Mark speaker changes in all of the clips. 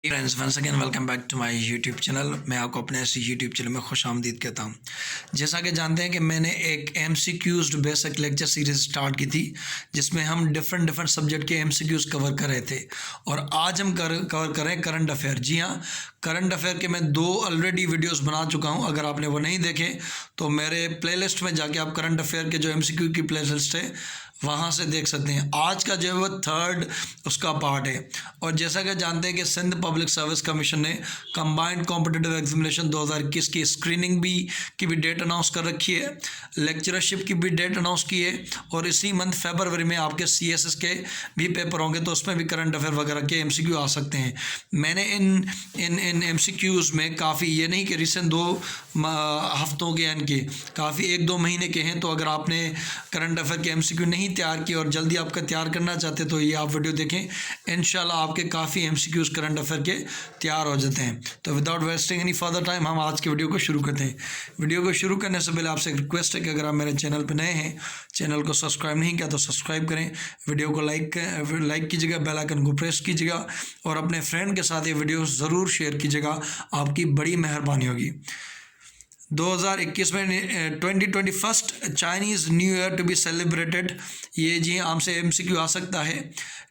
Speaker 1: Friends once again welcome back to my YouTube channel. मैं आपको अपने इस यूट्यूब चैनल में खुश आमदीद कहता हूँ। जैसा कि जानते हैं कि मैंने एक MCQs basic lecture series start की थी जिसमें हम डिफरेंट सब्जेक्ट के MCQs कवर कर रहे थे और आज हम कवर कर रहे हैं करंट अफेयर। जी हाँ, करंट अफेयर के मैं 2 ऑलरेडी वीडियोस बना चुका हूँ। अगर आपने वो नहीं देखे तो मेरे प्लेलिस्ट में जाके आप करंट अफेयर के जो MCQ की प्लेलिस्ट है वहाँ से देख सकते हैं। आज का जो है वो 3rd उसका पार्ट है। और जैसा कि जानते हैं कि सिंध पब्लिक सर्विस कमीशन ने कंबाइंड कॉम्पिटिटिव एग्जामिनेशन 2021 की स्क्रीनिंग की भी डेट अनाउंस कर रखी है, लेक्चरशिप की भी डेट अनाउंस की है और इसी मंथ फरवरी में आपके CSS के भी पेपर होंगे तो उसमें भी करंट अफेयर वगैरह के MCQ आ सकते हैं। मैंने इन MCQs में काफ़ी, ये नहीं कि रिसेंट 2 हफ्तों के यानी कि काफ़ी 1-2 महीने के हैं, तो अगर आपने करंट अफेयर के MCQ नहीं तैयार किए और जल्दी आपका तैयार करना चाहते तो ये आप वीडियो देखें। इंशाल्लाह आपके काफ़ी MCQs करंट अफेयर के तैयार हो जाते हैं। तो without wasting any further time हम आज की वीडियो को शुरू करते हैं। वीडियो को शुरू करने से पहले आपसे एक रिक्वेस्ट है कि अगर आप मेरे चैनल पर नए हैं, चैनल को सब्सक्राइब नहीं किया तो सब्सक्राइब करें, वीडियो को लाइक कीजिएगा, बेल आइकन को प्रेस कीजिएगा और अपने फ्रेंड के साथ ये वीडियो ज़रूर शेयर कीजिएगा, आपकी बड़ी मेहरबानी होगी। 2021 में 2021 Chinese new year to be celebrated, ये जी हमसे MCQ आ सकता है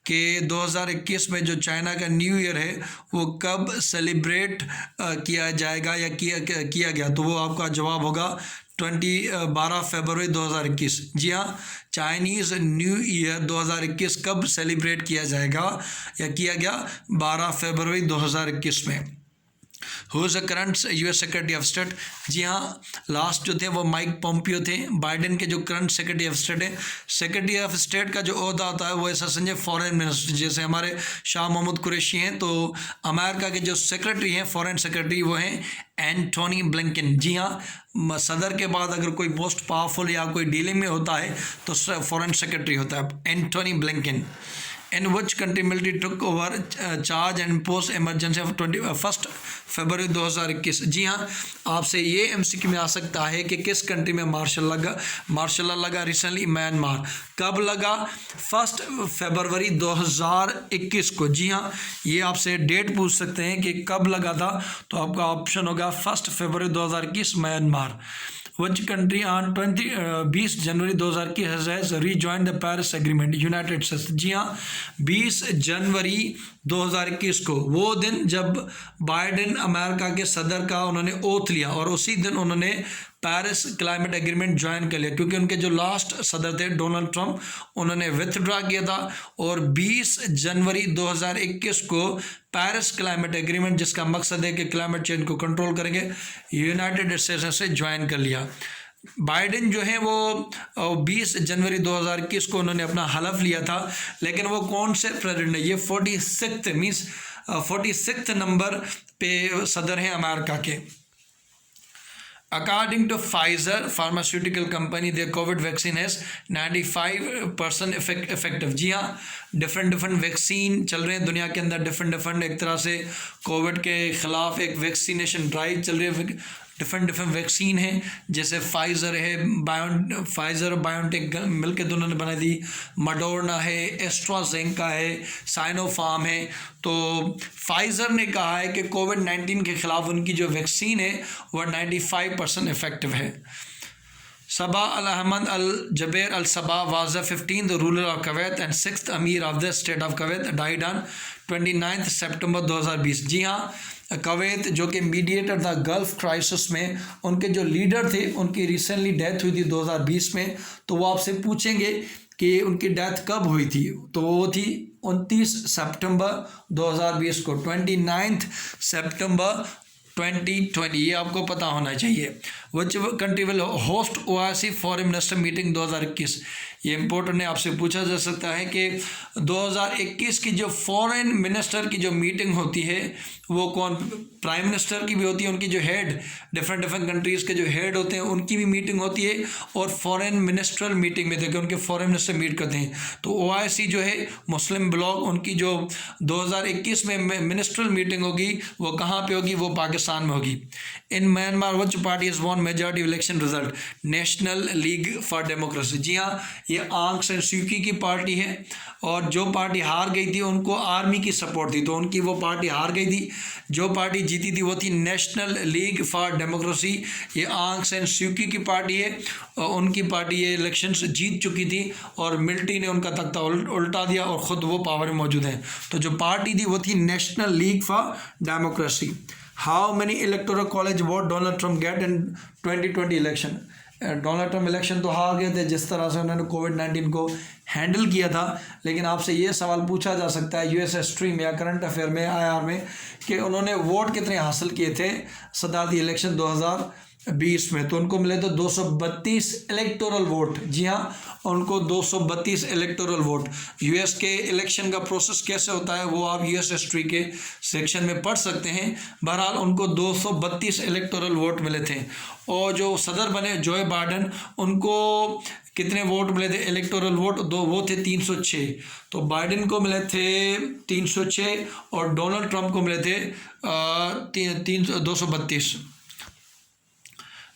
Speaker 1: कि 2021 में जो चाइना का न्यू ईयर है वो कब सेलिब्रेट किया जाएगा या किया गया, तो वो आपका जवाब होगा 12 फरवरी 2021। जी हाँ, चाइनीज़ न्यू ईयर 2021 कब सेलिब्रेट किया जाएगा या किया गया 12 फरवरी 2021 में। Who is the current US secretary of state? जी हाँ, लास्ट जो थे वो माइक पोम्पियो थे। बाइडेन के जो करंट सेक्रेटरी ऑफ स्टेट है, सेक्रेटरी ऑफ स्टेट का जो ओहदा होता है वो ऐसा समझे फॉरेन मिनिस्टर, जैसे हमारे शाह महमूद कुरैशी हैं, तो अमेरिका के जो सेक्रेटरी हैं फॉरेन सेक्रेटरी वो हैं एंटोनी ब्लिंकन। जी हाँ, सदर के बाद अगर कोई मोस्ट पावरफुल या कोई डीलिंग में होता है तो फॉरेन सेक्रेटरी होता है Antony Blinken. In which country military took over charge and imposed emergency of 21 फरवरी 2021? जी हाँ, आपसे ये MCQ में आ सकता है कि किस कंट्री में मार्शल लॉ लगा रिसेंटली? म्यांमार। कब लगा? 1 फरवरी 2021 को। जी हाँ, ये आपसे डेट पूछ सकते हैं कि कब लगा था, तो आपका ऑप्शन होगा 1 फरवरी 2021 Myanmar. Which country on 20 January 2021 has rejoined the Paris Agreement? United States. जी हाँ, 20 जनवरी 2021 को, वो दिन जब बाइडेन अमेरिका के सदर का उन्होंने ओथ लिया और उसी दिन उन्होंने पेरिस क्लाइमेट एग्रीमेंट ज्वाइन कर लिया, क्योंकि उनके जो लास्ट सदर थे डोनाल्ड ट्रंप, उन्होंने विथड्रॉ किया था और 20 जनवरी 2021 को पेरिस क्लाइमेट एग्रीमेंट, जिसका मकसद है कि क्लाइमेट चेंज को कंट्रोल करेंगे, यूनाइटेड स्टेट्स से ज्वाइन कर लिया। बाइडेन जो है वो 20 जनवरी 2021 को उन्होंने अपना हलफ लिया था, लेकिन वो कौन से प्रेसिडेंट है? ये 46th नंबर पे सदर हैं अमेरिका के। According to Pfizer pharmaceutical company, their COVID vaccine has 95% effective। जी हाँ, डिफरेंट वैक्सीन चल रहे हैं दुनिया के अंदर, डिफरेंट एक तरह से कोविड के ख़िलाफ़ एक वैक्सीनेशन ड्राइव चल रही है। डिफरेंट वैक्सीन हैं, जैसे फाइज़र है, फाइज़र और बायोटेक मिलकर दोनों ने बनाई थी, मडोर्ना है, एस्ट्राजेनेका है, साइनोफार्म है। तो फाइज़र ने कहा है कि कोविड-19 के ख़िलाफ़ उनकी जो वैक्सीन है वह 95% इफ़ेक्टिव है। सबा अल अहमद अल जबेर अल सबा was the 15th ruler of Kuwait and 6th Amir of the state of Kuwait, died on 29 सितंबर 2020। जी हाँ, कवैत जो कि मीडिएटर था गल्फ़ क्राइसिस में, उनके जो लीडर थे उनकी रिसेंटली डेथ हुई थी 2020 में। तो वो आपसे पूछेंगे कि उनकी डेथ कब हुई थी, तो वो थी 29 सितंबर 2020 को, 29 सितंबर 2020। ये आपको पता होना चाहिए। Which country will host OIC foreign minister meeting 2021? ये इम्पोर्टेंट है, आपसे पूछा जा सकता है कि 2021 की जो फॉरेन मिनिस्टर की जो मीटिंग होती है वो कौन? प्राइम मिनिस्टर की भी होती है, उनकी जो हेड डिफरेंट कंट्रीज़ के जो हेड होते हैं उनकी भी मीटिंग होती है, और फॉरेन मिनिस्ट्रल मीटिंग में देखिए उनके फॉरेन मिनिस्टर मीट करते हैं। तो OIC जो है मुस्लिम ब्लॉक, उनकी जो 2021 में मिनिस्ट्रल मीटिंग होगी वो कहाँ पे होगी? वो पाकिस्तान में होगी। In Myanmar which party has won majority election result? National League for Democracy. जी हाँ, ये आंग सान स्यू की पार्टी है और जो पार्टी हार गई थी उनको आर्मी की सपोर्ट थी, तो उनकी वो पार्टी हार गई थी। जो पार्टी जीती थी वो थी नेशनल लीग फॉर डेमोक्रेसी, ये आंग सैन स्यूकी की पार्टी है, और उनकी पार्टी ये इलेक्शंस जीत चुकी थी और मिलिट्री ने उनका तख्ता उल्टा दिया और ख़ुद वो पावर में मौजूद हैं। तो जो पार्टी थी वो थी national League for democracy. How many electoral college vote Donald Trump get in 2020 election? Donald Trump election तो हार गए थे जिस तरह से उन्होंने कोविड-19 को हैंडल किया था, लेकिन आपसे ये सवाल पूछा जा सकता है यूएस हिस्ट्री में या करंट अफेयर में IR में कि उन्होंने वोट कितने हासिल किए थे सदारती इलेक्शन 2020 में। तो उनको मिले तो 232 इलेक्टोरल वोट। जी हाँ, उनको 232 इलेक्टोरल वोट। यूएस के इलेक्शन का प्रोसेस कैसे होता है वो आप यूएस हिस्ट्री के सेक्शन में पढ़ सकते हैं। बहरहाल उनको 232 इलेक्टोरल वोट मिले थे। और जो सदर बने जो बाइडेन, उनको कितने वोट मिले थे इलेक्टोरल वोट? वो थे 306। तो बाइडेन को मिले थे 306 और डोनाल्ड ट्रंप को मिले थे 232।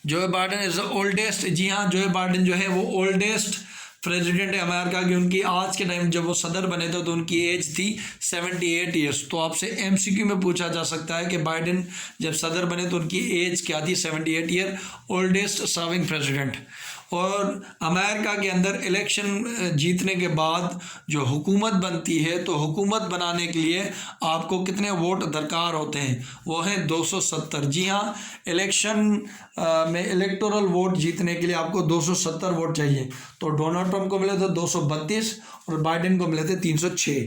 Speaker 1: Joe Biden is the oldest. जी हाँ, जो बाइडेन जो है वो ओल्डेस्ट प्रेसिडेंट है अमेरिका की। उनकी आज के टाइम जब वो सदर बने थे तो उनकी एज थी 78 ईयर्स। तो आपसे MCQ में पूछा जा सकता है कि बाइडेन जब सदर बने तो उनकी एज क्या थी? 78 ईयर, ओल्डेस्ट सर्विंग प्रेसिडेंट। और अमेरिका के अंदर इलेक्शन जीतने के बाद जो हुकूमत बनती है, तो हुकूमत बनाने के लिए आपको कितने वोट दरकार होते हैं? वो हैं 270। जी हाँ, इलेक्शन में इलेक्टोरल वोट जीतने के लिए आपको 270 वोट चाहिए। तो डोनाल्ड ट्रंप को मिले थे 232 और बाइडेन को मिले थे 306।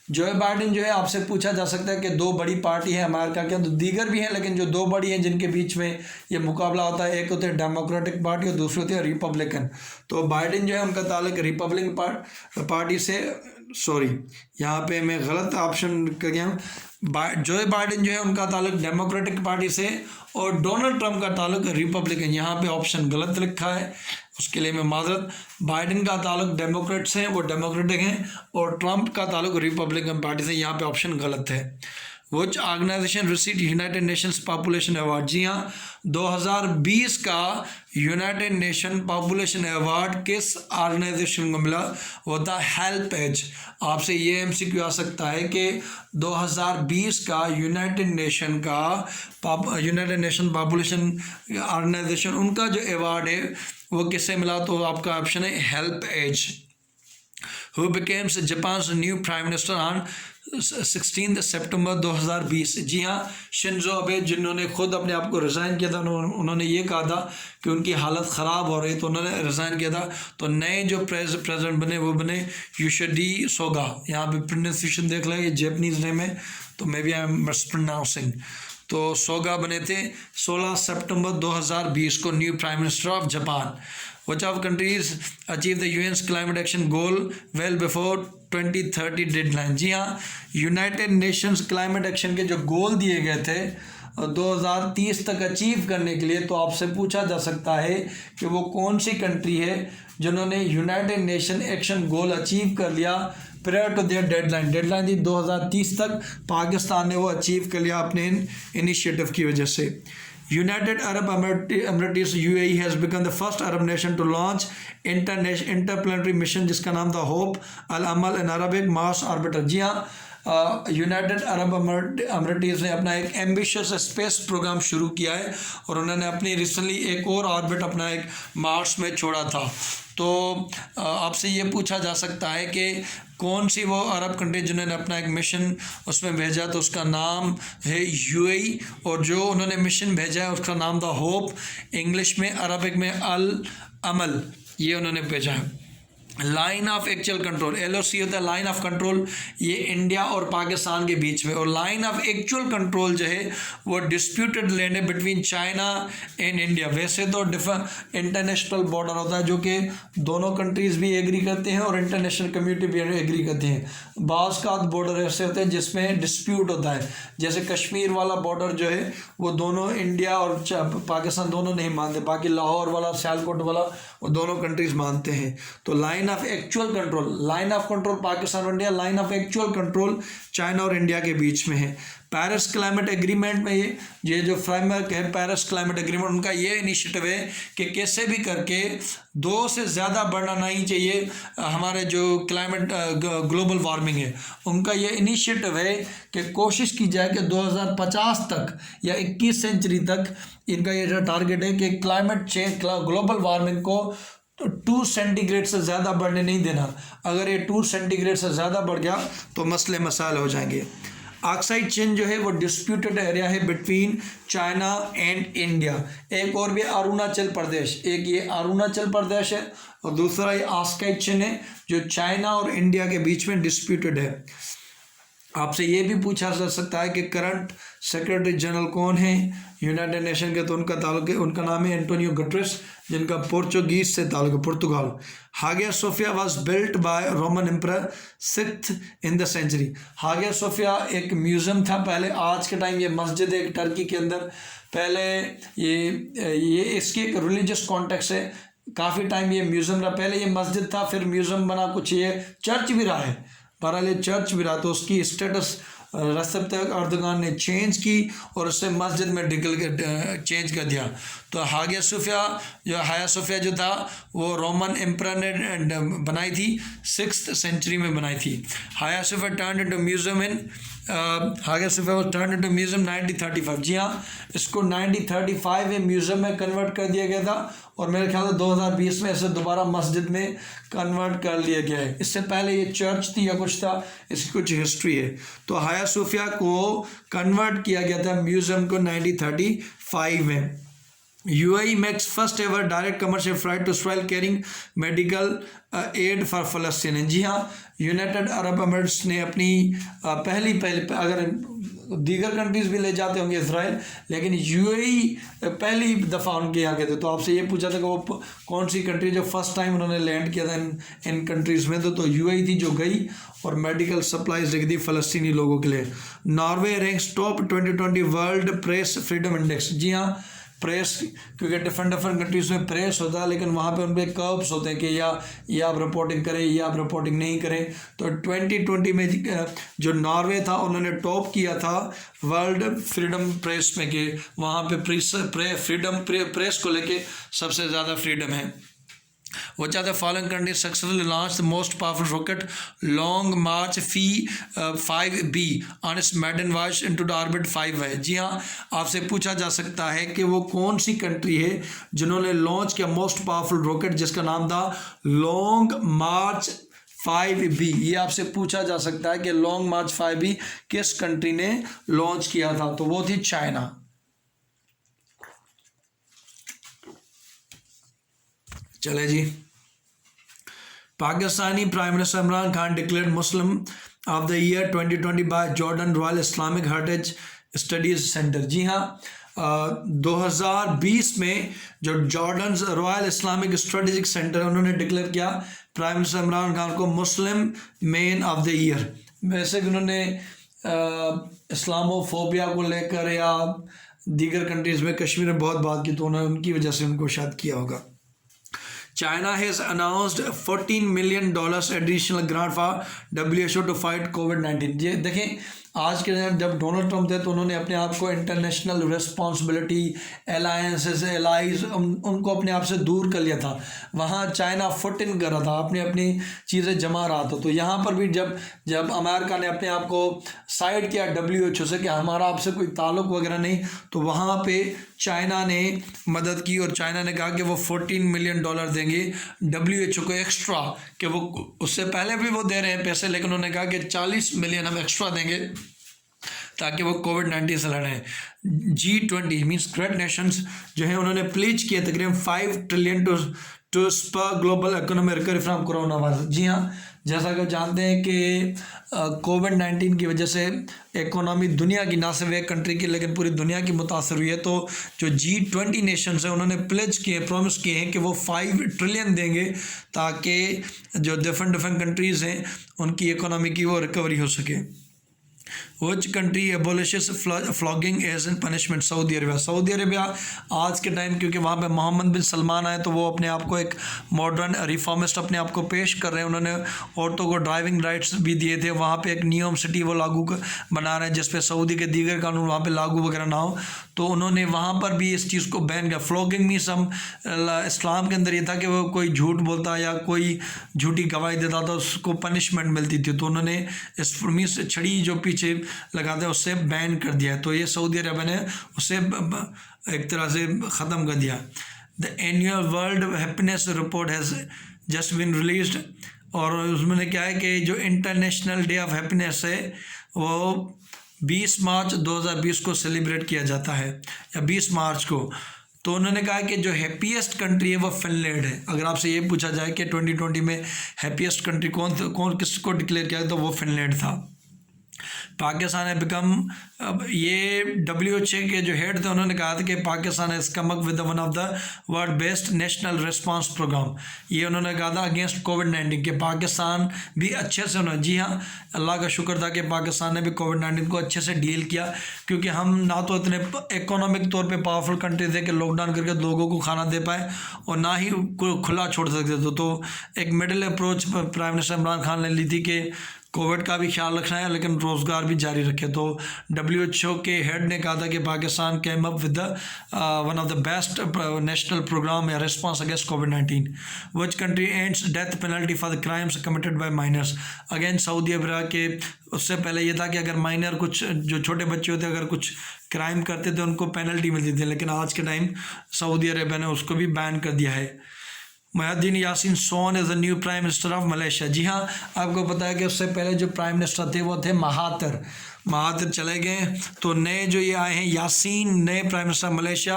Speaker 1: जो बाइडेन जो है आपसे पूछा जा सकता है कि दो बड़ी पार्टी है अमेरिका के अंदर, दीगर भी हैं लेकिन जो दो बड़ी हैं जिनके बीच में ये मुकाबला होता है, एक होते हैं डेमोक्रेटिक पार्टी और दूसरी होती है रिपब्लिकन। तो बाइडेन जो है उनका ताल्लुक रिपब्लिकन पार्टी से, सॉरी यहाँ पे मैं गलत ऑप्शन कर गया हूँ। जो बाइडेन जो है उनका ताल्लुक डेमोक्रेटिक पार्टी से और डोनाल्ड ट्रंप का ताल्लुक रिपब्लिकन। यहाँ पे ऑप्शन गलत लिखा है, उसके लिए मैं माजरत। बाइडेन का ताल्लुक डेमोक्रेट से है, वो डेमोक्रेटिक हैं, और ट्रंप का ताल्लुक रिपब्लिकन पार्टी से। यहाँ पे ऑप्शन गलत है। Which organisation received United Nations population award? जी हाँ, 2020 का यूनाइटेड नेशन पॉपुलेशन अवार्ड किस ऑर्गेनाइजेशन को मिला? वो था हेल्पएज। आपसे ये MCQ आ सकता है कि 2020 का यूनाइटेड नेशन पॉपुलेशन ऑर्गेनाइजेशन, उनका जो अवार्ड है वो किससे मिला? तो आपका ऑप्शन है HelpAge. Who became Japan's new prime minister on 16 सितंबर 2020? जी हाँ, शिंजो अबे, जिन्होंने खुद अपने आप को रिज़ाइन किया था। उन्होंने ये कहा था कि उनकी हालत ख़राब हो रही, तो उन्होंने रिज़ाइन किया था। तो नए जो प्रेसिडेंट बने वो बने योशिहिदे सुगा। यहाँ पे प्रोनाउंसिएशन देख लें, ये जैपनीज़ नेम है तो मे बी आई एम मिसप्रोनाउंसिंग। तो सोगा बने थे 16 सितंबर 2020 को new prime minister of Japan. Which of countries achieve the UN's climate action goal well before 2030 deadline? जी हाँ, यूनाइटेड नेशंस क्लाइमेट एक्शन के जो गोल दिए गए थे 2030 तक अचीव करने के लिए, तो आपसे पूछा जा सकता है कि वो कौन सी कंट्री है जिन्होंने United Nation action goal achieve कर लिया prior to their deadline. Deadline थी 2030 तक, पाकिस्तान ने वो अचीव कर लिया अपने इनिशिएटिव की वजह से। United Arab Emirates UAE has become the first Arab nation to launch interplanetary mission जिसका नाम था Hope Al Amal in Arabic Mars orbiter. जी हाँ, यूनाइटेड अरब अमीरातीज़ ने अपना एक एम्बिशियस स्पेस प्रोग्राम शुरू किया है और उन्होंने अपनी रिसेंटली एक और ऑर्बिट अपना एक मार्स में छोड़ा था। तो आपसे ये पूछा जा सकता है कि कौन सी वो अरब कंट्री जिन्होंने अपना एक मिशन उसमें भेजा, तो उसका नाम है UAE, और जो उन्होंने मिशन भेजा है उसका नाम था होप, इंग्लिश में अरबिक में अल अमल, ये उन्होंने भेजा है। Line of actual control, LOC होता है लाइन ऑफ कंट्रोल, ये इंडिया और पाकिस्तान के बीच में। और लाइन ऑफ एक्चुअल कंट्रोल जो है वो डिस्प्यूटेड लैंड है बिटवीन चाइना एंड इंडिया। वैसे तो इंटरनेशनल बॉर्डर होता है जो कि दोनों कंट्रीज़ भी एग्री करते हैं और इंटरनेशनल कम्युनिटी भी एग्री करते हैं। बाज़ का बॉर्डर ऐसे होते हैं जिसमें डिस्प्यूट होता है, जैसे कश्मीर वाला बॉर्डर जो है वो दोनों इंडिया और पाकिस्तान दोनों नहीं मानते, बाकी लाहौर वाला सियालकोट वाला वो दोनों कंट्रीज़ मानते हैं। तो line of actual control, line of control Pakistan और India, line of actual control China और इंडिया के बीच में है। पेरिस क्लाइमेट एग्रीमेंट में ये जो फ्रेमवर्क है पेरिस क्लाइमेट एग्रीमेंट, उनका ये इनिशिएटिव है कि कैसे भी करके 2 से ज़्यादा बढ़ना नहीं चाहिए हमारे जो क्लाइमेट ग्लोबल वार्मिंग है। उनका ये इनिशिएटिव है कि कोशिश की जाए कि 2050 तक या 21 सेंचुरी तक इनका ये जो टारगेट है कि क्लाइमेट चेंज ग्लोबल वार्मिंग को तो 2 सेंटीग्रेड से ज़्यादा बढ़ने नहीं देना। अगर ये 2 सेंटीग्रेड से ज़्यादा बढ़ गया तो मसले मसाइल हो जाएंगे। ऑक्साइड चेन जो है वो डिस्प्यूटेड एरिया है बिटवीन चाइना एंड इंडिया। एक और भी अरुणाचल प्रदेश, एक ये अरुणाचल प्रदेश है और दूसरा ये ऑक्साइड चेन है जो चाइना और इंडिया के बीच में डिस्प्यूटेड है। आपसे ये भी पूछा जा सकता है कि करंट सेक्रेटरी जनरल कौन है यूनाइटेड नेशन के, तो उनका नाम है एंटोनियो गुटेरेस, जिनका पोर्चुगीज से ताल्लुक है, पुर्तगाल। Hagia Sophia was built by Roman emperor 6th in the century. Hagia Sophia एक म्यूज़ियम था पहले, आज के टाइम ये मस्जिद है टर्की के अंदर। पहले ये इसकी एक रिलीजियस कॉन्टेक्स्ट है, काफ़ी टाइम ये म्यूज़ियम रहा। पहले ये मस्जिद था, फिर म्यूज़ियम बना, कुछ ये चर्च भी रहा है, बहरहाल ये चर्च भी रहा। तो उसकी स्टेटस रेसेप तैय्यिप एर्दोगान ने चेंज की और उससे मस्जिद में चेंज कर दिया। तो हागिया सोफिया जो था वो रोमन एम्परर ने बनाई थी, 6th सेंचुरी में बनाई थी। Hagia Sophia turned into museum Hagia Sophia was turned into museum 1935। जी हाँ, इसको 1935 में म्यूजियम में कन्वर्ट कर दिया गया था और मेरे ख्याल से 2020 में इसे दोबारा मस्जिद में कन्वर्ट कर लिया गया है। इससे पहले ये चर्च थी या कुछ था, इसकी कुछ हिस्ट्री है। तो हागिया सोफिया को कन्वर्ट किया गया था म्यूजियम को 1935 में। UAE makes first ever direct commercial flight to Israel carrying medical aid for Palestinians। जी हाँ, यूनाइटेड अरब अमीरात ने अपनी पहली अगर दीगर कंट्रीज़ भी ले जाते होंगे इसराइल, लेकिन UAE पहली दफ़ा उनके यहाँ गए थे। तो आपसे ये पूछा था कि वो कौन सी कंट्री जो फर्स्ट टाइम उन्होंने लैंड किया था इन कंट्रीज़ में, तो UAE थी जो गई और मेडिकल सप्लाईज रख दी फ़लस्तीनी लोगों के लिए। Norway ranks top 2020 world press freedom index. जी हाँ, प्रेस, क्योंकि डिफरेंट कंट्रीज़ में प्रेस होता है, लेकिन वहाँ पे उन पर कर्व्स होते हैं कि या ये आप रिपोर्टिंग करें या आप रिपोर्टिंग नहीं करें। तो 2020 में जो नॉर्वे था उन्होंने टॉप किया था वर्ल्ड फ्रीडम प्रेस में, कि वहाँ पे प्रेस को लेके सबसे ज़्यादा फ्रीडम है। Which are the following countries successfully launched the most powerful rocket Long March 5B on its maiden voyage into the orbit 5 है। जी हाँ, आपसे पूछा जा सकता है कि वो कौन सी कंट्री है जिन्होंने लॉन्च किया मोस्ट पावरफुल रॉकेट जिसका नाम था लॉन्ग मार्च 5B। ये आपसे पूछा जा सकता है कि लॉन्ग मार्च 5B किस कंट्री ने लॉन्च किया था, तो वो थी चाइना। चले जी, Pakistani prime minister Imran Khan declared Muslim of the year 2020 by Jordan Royal Islamic heritage studies centre. जी हाँ, 2020 में जो Jordan Royal Islamic strategic centre है उन्होंने डिक्लेयर किया प्राइम मिनिस्टर इमरान खान को Muslim man of the year. वैसे कि उन्होंने इस्लामोफोबिया को लेकर या दीगर कंट्रीज़ में कश्मीर में बहुत बात की, तो उन्होंने उनकी वजह से उनको शायद किया होगा। China has announced $14 million additional grant for WHO to fight COVID-19। ये देखें, आज के दिन जब डोनाल्ड ट्रंप थे तो उन्होंने अपने आप को इंटरनेशनल रिस्पॉन्सिबिलिटी एलायंसेस एलाइज उनको अपने आप से दूर कर लिया था। वहाँ चाइना फुट इन कर रहा था, अपनी चीज़ें जमा रहा था। तो यहाँ पर भी जब अमेरिका ने अपने आप को साइड किया WHO से कि हमारा आपसे कोई ताल्लुक़ वगैरह नहीं, तो वहाँ पे चाइना ने मदद की और चाइना ने कहा कि वो $14 मिलियन देंगे WHO को एक्स्ट्रा, कि वो उससे पहले भी वो दे रहे हैं पैसे, लेकिन उन्होंने कहा कि 40 मिलियन हम एक्स्ट्रा देंगे ताकि वो कोविड-19 से लड़ें। G20 मीन्स ग्रेट नेशंस जो है उन्होंने प्लीज किया तकरीबन $5 trillion to spur global economy recovery from corona virus. जी हाँ, जैसा कि जानते हैं कि कोविड-19 की वजह से इकोनॉमी दुनिया की, ना सिर्फ एक कंट्री की लेकिन पूरी दुनिया की मुतासर हुई है। तो जो G20 नेशंस हैं उन्होंने प्लेज किए, प्रॉमिस किए हैं कि वो 5 ट्रिलियन देंगे ताकि जो डिफरेंट कंट्रीज़ हैं उनकी इकोनॉमी की वो रिकवरी हो सके। Which country abolishes flogging as an punishment? Saudi Arabia. Saudi Arabia आज के टाइम, क्योंकि वहाँ पे मोहम्मद बिन सलमान आए तो वो अपने आप को एक मॉडर्न रिफॉर्मिस्ट अपने आप को पेश कर रहे हैं। उन्होंने औरतों को ड्राइविंग राइट्स भी दिए थे। वहाँ पे एक नियम सिटी वो बना रहे हैं जिसपे सऊदी के दीगर कानून वहाँ पे लागू वगैरह ना हो, तो उन्होंने वहाँ पर भी इस चीज़ को बैन किया। फ्लॉगिंग मीन्स हम इस्लाम के अंदर ये था कि वो कोई झूठ बोलता या कोई झूठी गवाही देता तो उसको पनिशमेंट मिलती थी, तो उन्होंने इस मीन्स छड़ी जो पीछे लगाते हैं उससे बैन कर दिया है। तो ये सऊदी अरब ने उसे एक तरह से ख़त्म कर दिया। The annual world happiness report has just been released, और उसमें क्या है कि जो इंटरनेशनल डे ऑफ हैप्पीनेस है वो 20 मार्च 2020 को सेलिब्रेट किया जाता है, या 20 मार्च को। तो उन्होंने कहा कि जो हैप्पीएस्ट कंट्री है वो फिनलैंड है। अगर आपसे ये पूछा जाए कि 2020 में हैप्पीएस्ट कंट्री कौन किसको डिक्लेयर किया तो वो फिनलैंड था। पाकिस्तान है बिकम, अब ये WHO के जो हेड थे उन्होंने कहा था कि Pakistan has come up with one of the world best national response programme. ये उन्होंने कहा था अगेंस्ट कोविड-19 के पाकिस्तान भी अच्छे से उन्होंने, जी हाँ, अल्लाह का शुक्र था कि पाकिस्तान ने भी कोविड-19 को अच्छे से डील किया, क्योंकि हम ना तो इतने इकोनॉमिक तौर पे पावरफुल कंट्री थे कि लॉकडाउन करके लोगों को खाना दे पाए, और ना ही खुला छोड़ सकते थे। तो एक middle approach prime minister Imran Khan ने ली थी कि कोविड का भी ख्याल रखना है लेकिन रोज़गार भी जारी रखे। तो WHO के हेड ने कहा था कि Pakistan came up with one of the best national programme या रिस्पांस अगेंस्ट कोविड-19। Which country ends death penalty for the crimes committed by minors? Again Saudi Arabia के, उससे पहले ये था कि अगर माइनर कुछ जो छोटे बच्चे होते अगर कुछ क्राइम करते थे उनको पेनल्टी मिलती थी, लेकिन आज के टाइम सऊदी अरबिया ने उसको भी बैन कर दिया है। Muhyiddin Yassin son is the new prime minister of Malaysia. जी हाँ, आपको पता है कि उससे पहले जो प्राइम मिनिस्टर थे वो थे महातिर चले गए, तो नए जो ये आए हैं यासीन, नए प्राइम मिनिस्टर मलेशिया,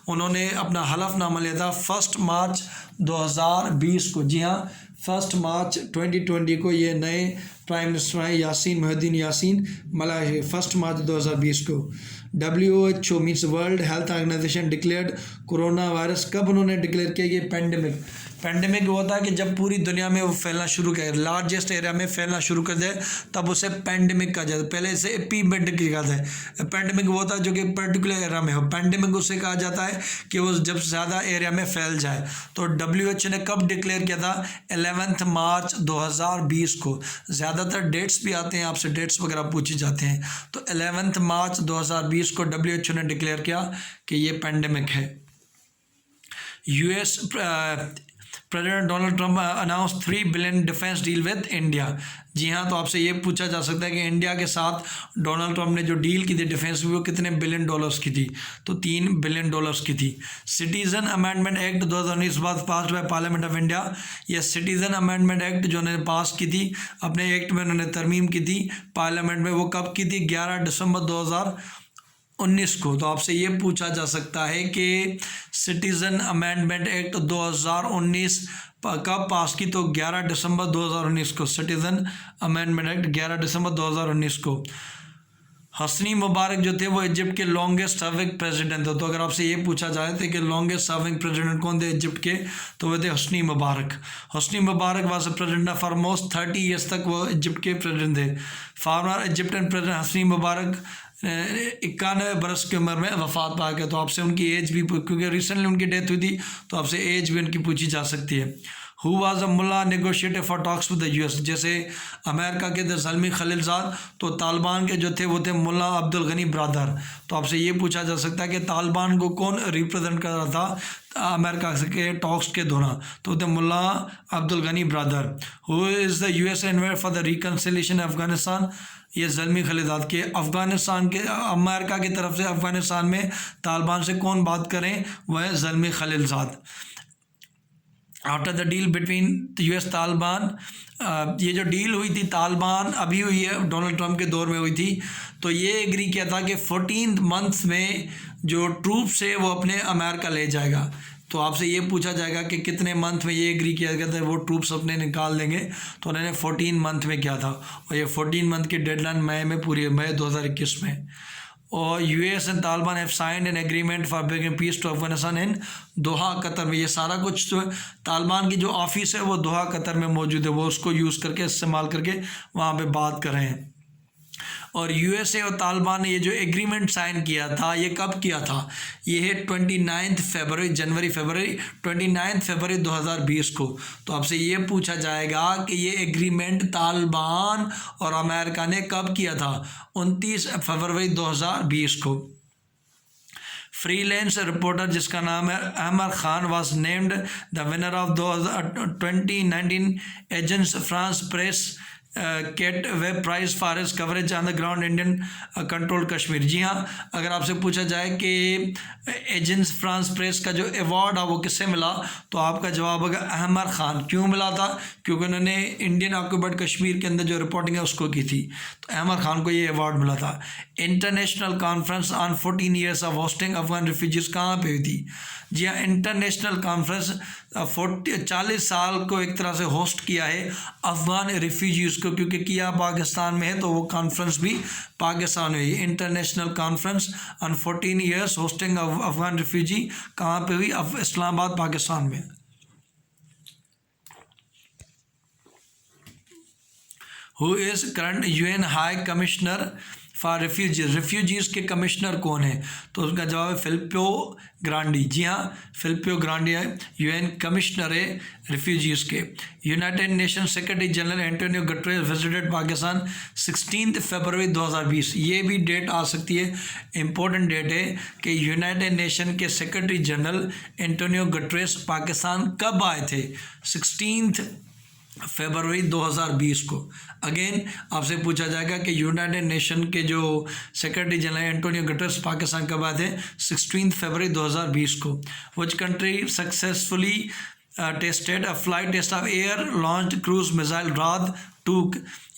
Speaker 1: उन्होंने अपना हलफनामा लिया था 1 मार्च 2020 को। जी हाँ, 1 मार्च 2020 को ये नए प्राइम मिनिस्टर आए Yassin, Muhyiddin Yassin Malaysia, 1 March 2020 को। WHO means world health organisation declared corona virus, कब उन्होंने डिक्लेयर किया? ये पेंडेमिक होता है कि जब पूरी दुनिया में वो फैलना शुरू करे, लार्जेस्ट एरिया में फैलना शुरू कर दे तब उसे पेंडेमिक कहा जाता है। पहले इसे एपिडेमिक कहा जाता है। पेंडेमिक वो होता है जो कि पर्टिकुलर एरिया में हो, पेंडेमिक उसे कहा जाता है कि वो जब ज़्यादा एरिया में फैल जाए। तो WHO ने कब डिक्लेयर किया था? 11 मार्च 2020 को। ज़्यादातर डेट्स भी आते हैं, आपसे डेट्स वगैरह पूछे जाते हैं। तो 11 मार्च 2020 को WHO ने डिक्लेयर किया कि ये पेंडेमिक है। US president Donald Trump announce 3 billion defence deal with India. जी हाँ, तो आपसे ये पूछा जा सकता है कि इंडिया के साथ डोनाल्ड ट्रंप ने जो डील की थी डिफेंस में वो कितने बिलियन डॉलर्स की थी? तो 3 बिलियन डॉलर्स की थी। सिटीजन अमेंडमेंट एक्ट 2019 बाद पास बाय पार्लियामेंट ऑफ इंडिया। यह सिटीजन अमेंडमेंट एक्ट जो उन्होंने पास की थी, अपने एक्ट में उन्होंने तरमीम की थी पार्लियामेंट में, वो कब की थी? 11 दिसंबर 2019 को। तो आपसे ये पूछा जा सकता है कि सिटीज़न अमेंडमेंट एक्ट 2019 कब पास की? तो 11 दिसंबर 2019 को। सिटीज़न अमेंडमेंट एक्ट 11 दिसंबर 2019 को। हस्नी मुबारक जो थे वो इजिप्ट के लॉन्गेस्ट सर्विंग प्रेसिडेंट थे। तो अगर आपसे ये पूछा जाए थे कि लॉन्गेस्ट सर्विंग प्रेसिडेंट कौन थे इजिप्ट के, तो वो थे Hosni Mubarak. Hosni Mubarak was president for most 30 years तक वो इजिप्ट के प्रेसिडेंट थे। Former Egyptian president Hosni Mubarak 91 बरस की उम्र में वफात पा गए। तो आपसे उनकी एज भी, क्योंकि रिसेंटली उनकी डेथ हुई थी, तो आपसे एज भी उनकी पूछी जा सकती है। Who was a mullah negotiator for talks with the US? जैसे अमेरिका के थे ज़ल्मी खलीलज़ाद, तो तालिबान के जो थे वो थे मुल्ला अब्दुल गनी ब्रदर। तो आपसे ये पूछा जा सकता है कि तालिबान को कौन रिप्रेजेंट कर रहा था अमेरिका के टॉक्स के दौरान? तो थे Mullah Abdul Ghani Baradar. Who is the US envoy for the reconciliation Afghanistan? ये ज़ल्मी खलीलज़ाद के अफ़गानिस्तान के, अमेरिका की तरफ से अफ़गानिस्तान में तालिबान से कौन बात करें? वह है Zalmi Khalilzad. After the deal between US Taliban, ये जो डील हुई थी तालिबान अभी हुई है, डोनाल्ड ट्रंप के दौर में हुई थी, तो ये एग्री किया था कि 14 मंथ्स में जो ट्रूप्स है वो अपने अमेरिका ले जाएगा। तो आपसे ये पूछा जाएगा कि कितने मंथ में ये एग्री किया गया था वो ट्रूप्स अपने निकाल देंगे, तो उन्होंने 14 मंथ में किया था, और ये 14 मंथ की डेडलाइन मई में पूरी है, मई 2021 में। और US and Taliban have signed an agreement for bringing peace to Afghanistan in Doha Qatar में। ये सारा कुछ तो तालिबान की जो ऑफिस है वो दोहा कतर में मौजूद है, वो उसको यूज़ करके इस्तेमाल करके वहाँ पे बात कर रहे हैं। और यूएसए और तालिबान ने ये जो एग्रीमेंट साइन किया था, ये कब किया था? ये है 29 फरवरी 2020 को। तो आपसे ये पूछा जाएगा कि ये एग्रीमेंट तालिबान और अमेरिका ने कब किया था? 29 फरवरी 2020 को। फ्रीलांस रिपोर्टर जिसका नाम है Ahmed Khan was named the winner of 2019 Agence France Presse Kate Webb prize for his coverage on the ground Indian control Kashmir. जी हाँ, अगर आपसे पूछा जाए कि एजेंस फ्रांस प्रेस का जो अवार्ड है वो किससे मिला, तो आपका जवाब होगा अहमद खान। क्यों मिला था? क्योंकि उन्होंने इंडियन ऑक्यूपाइड कश्मीर के अंदर जो रिपोर्टिंग है उसको की थी, तो अहमद खान को ये अवार्ड मिला था। International conference on 14 years of hosting Afghan refugees कहाँ पे हुई थी? जी हाँ, इंटरनेशनल कॉन्फ्रेंस 40 साल को एक तरह से होस्ट किया है अफगान रिफ्यूजीज़ को, क्योंकि किया पाकिस्तान में है तो वो कॉन्फ्रेंस भी पाकिस्तान में हुई। International conference on 14 years hosting Afghan refugee कहाँ पे हुई? इस्लामाबाद, पाकिस्तान में। Who is current UN high commissioner for refugees के कमिश्नर कौन है? तो उसका जवाब है फिलिप्पो ग्रांडी। जी हाँ, फिलिप्पो ग्रांडी है यूएन कमिश्नर है रिफ्यूजीज़ के। United nation secretary general Antonio Guterres visited Pakistan 16 फरवरी 2020। ये भी डेट आ सकती है, इंपॉर्टेंट डेट है कि यूनाइटेड नेशन के secretary general Antonio Guterres Pakistan कब आए थे? 16 फरवरी 2020 को। अगेन आपसे पूछा जाएगा कि यूनाइटेड नेशन के जो secretary general Antonio Guterres Pakistan कब आए थे? 16 फरवरी 2020 को। Which country successfully tested a flight test of air launch cruise missile Raad 2?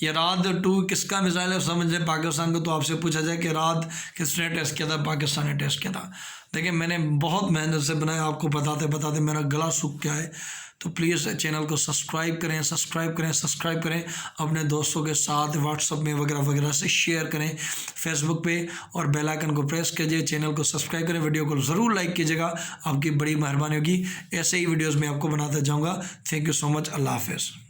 Speaker 1: ये राद 2 किसका मिसाइल है समझ लें, पाकिस्तान को। तो आपसे पूछा जाए कि राद किसने टेस्ट किया था? पाकिस्तान ने टेस्ट किया था। देखिए, मैंने बहुत मेहनत से बनाया, आपको बताते बताते मेरा गला सूख गया है, तो प्लीज़ चैनल को सब्सक्राइब करें, अपने दोस्तों के साथ व्हाट्सएप में वगैरह वगैरह से शेयर करें, फेसबुक पे, और बेल आइकन को प्रेस कीजिए, चैनल को सब्सक्राइब करें, वीडियो को ज़रूर लाइक कीजिएगा, आपकी बड़ी मेहरबानी होगी। ऐसे ही वीडियोज़ मैं आपको बनाता जाऊँगा। Thank you so much. अल्लाह हाफ़िज़।